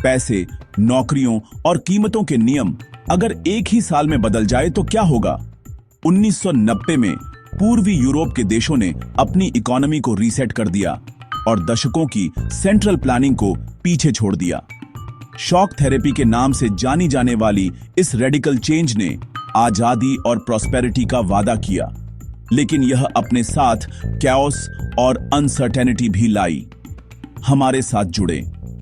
पैसे, नौकरियों और कीमतों के नियम अगर एक ही साल में बदल जाए तो क्या होगा? 1990 में पूर्वी यूरोप के देशों ने अपनी इकोनॉमी को रीसेट कर दिया और दशकों की सेंट्रल प्लानिंग को पीछे छोड़ दिया। शॉक थेरेपी के नाम से जानी जाने वाली इस रेडिकल चेंज ने आजादी और प्रॉस्पेरिटी का वादा किया, लेकिन यह अपने साथ कैओस और अनसर्टेनिटी भी लाई। हमारे साथ जुड़े,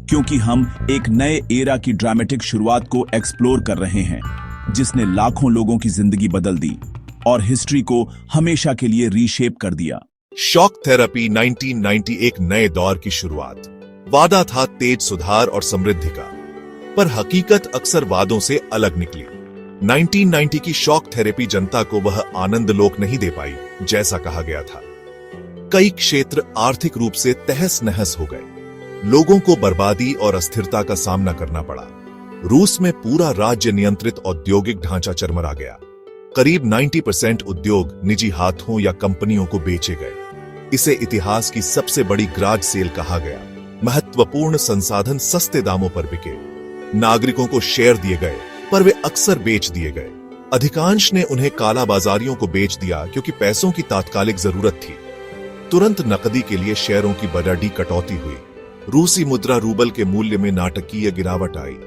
क्योंकि हम एक नए एरा की ड्रामेटिक शुरुआत को एक्सप्लोर कर रहे हैं, जिसने लाखों लोगों की जिंदगी बदल दी और हिस्ट्री को हमेशा के लिए रीशेप कर दिया। शॉक थेरेपी 1990 एक नए दौर की शुरुआत। वादा था तेज सुधार और समृद्धि का, पर हकीकत अक्सर वादों से अलग निकली। 1990 की शॉक थेरेपी जनता को वह आनंद लोक नहीं दे पाई जैसा कहा गया था। कई क्षेत्र आर्थिक रूप से तहस नहस हो गए। लोगों को बर्बादी और अस्थिरता का सामना करना पड़ा। रूस में पूरा राज्य नियंत्रित औद्योगिक ढांचा चरमरा गया। करीब 90% उद्योग निजी हाथों या कंपनियों को बेचे गए। इसे इतिहास की सबसे बड़ी ग्राज सेल कहा गया। महत्वपूर्ण संसाधन सस्ते दामों पर बिके। नागरिकों को शेयर दिए गए, पर वे अक्सर बेच दिए गए। अधिकांश ने उन्हें काला बाजारियों को बेच दिया क्योंकि पैसों की तात्कालिक जरूरत थी। तुरंत नकदी के लिए शेयरों की बड़ी कटौती हुई। रूसी मुद्रा रूबल के मूल्य में नाटकीय गिरावट आई।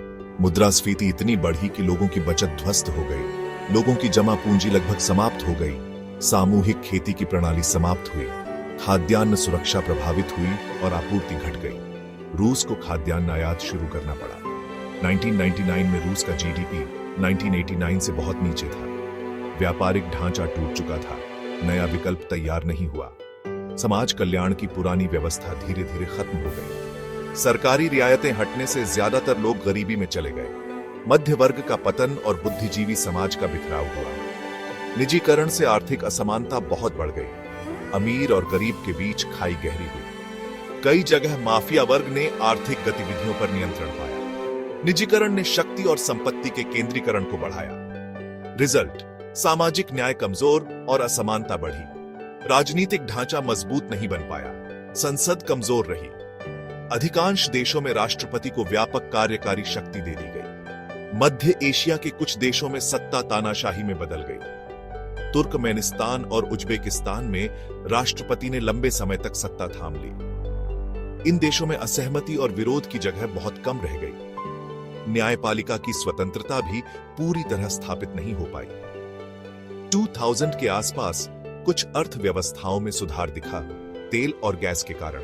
मुद्रास्फीति इतनी बढ़ी कि लोगों की बचत ध्वस्त हो गई। लोगों की जमा पूंजी लगभग समाप्त हो गई। सामूहिक खेती की प्रणाली समाप्त हुई। खाद्यान्न सुरक्षा प्रभावित हुई और आपूर्ति घट गई। रूस को खाद्यान्न आयात शुरू करना पड़ा। 1999 में रूस का जीडीपी 1989 से बहुत नीचे था। व्यापारिक ढांचा टूट चुका था। नया विकल्प तैयार नहीं हुआ। समाज कल्याण की पुरानी व्यवस्था धीरे धीरे खत्म हो गई। सरकारी रियायतें हटने से ज्यादातर लोग गरीबी में चले गए। मध्य वर्ग का पतन और बुद्धिजीवी समाज का बिखराव हुआ। निजीकरण से आर्थिक असमानता बहुत बढ़ गई। अमीर और गरीब के बीच खाई गहरी हुई। कई जगह माफिया वर्ग ने आर्थिक गतिविधियों पर नियंत्रण पाया। निजीकरण ने शक्ति और संपत्ति के केंद्रीकरण को बढ़ाया। रिजल्ट, सामाजिक न्याय कमजोर और असमानता बढ़ी। राजनीतिक ढांचा मजबूत नहीं बन पाया। संसद कमजोर रही। अधिकांश देशों में राष्ट्रपति को व्यापक कार्यकारी शक्ति दे दी गई। मध्य एशिया के कुछ देशों में सत्ता तानाशाही में बदल गई। तुर्कमेनिस्तान और उज्बेकिस्तान में राष्ट्रपति ने लंबे समय तक सत्ता थाम ली। इन देशों में असहमति और विरोध की जगह बहुत कम रह गई। न्यायपालिका की स्वतंत्रता भी पूरी तरह स्थापित नहीं हो पाई। 2000 के आसपास कुछ अर्थव्यवस्थाओं में सुधार दिखा, तेल और गैस के कारण।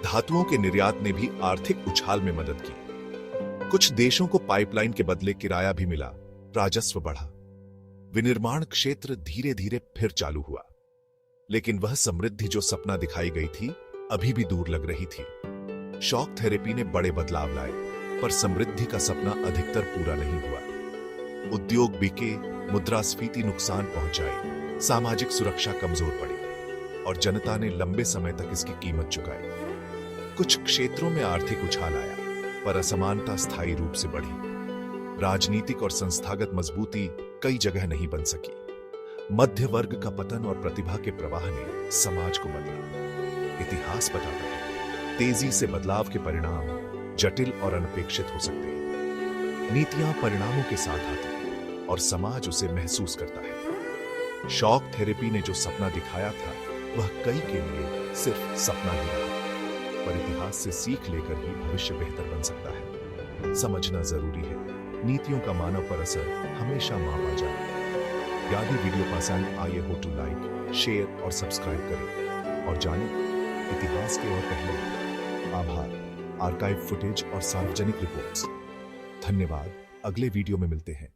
धातुओं के निर्यात ने भी आर्थिक उछाल में मदद की। कुछ देशों को पाइपलाइन के बदले किराया भी मिला, राजस्व बढ़ा। विनिर्माण क्षेत्र धीरे धीरे फिर चालू हुआ, लेकिन वह समृद्धि जो सपना दिखाई गई थी अभी भी दूर लग रही थी। शॉक थेरेपी ने बड़े बदलाव लाए, पर समृद्धि का सपना अधिकतर पूरा नहीं हुआ। उद्योग बिके, मुद्रास्फीति नुकसान पहुंचाई, सामाजिक सुरक्षा कमजोर पड़ी और जनता ने लंबे समय तक इसकी कीमत चुकाई। कुछ क्षेत्रों में आर्थिक उछाल आया, पर असमानता स्थायी रूप से बढ़ी। राजनीतिक और संस्थागत मजबूती कई जगह नहीं बन सकी। मध्य वर्ग का पतन और प्रतिभा के प्रवाह ने समाज को बदला। इतिहास बताता है, तेजी से बदलाव के परिणाम जटिल और अनपेक्षित हो सकते हैं। नीतियां परिणामों के साथ आती हैं और समाज उसे महसूस करता है। शॉक थेरेपी ने जो सपना दिखाया था वह कई के लिए सिर्फ सपना ही रहा, पर इतिहास से सीख लेकर ही भविष्य बेहतर बन सकता है। समझना जरूरी है, नीतियों का मानव पर असर हमेशा मापा जाए। यदि वीडियो पसंद आए हो तो लाइक, शेयर और सब्सक्राइब करें और जानें इतिहास के और पहलू। आभार। आर्काइव फुटेज और सार्वजनिक रिपोर्ट्स। धन्यवाद। अगले वीडियो में मिलते हैं।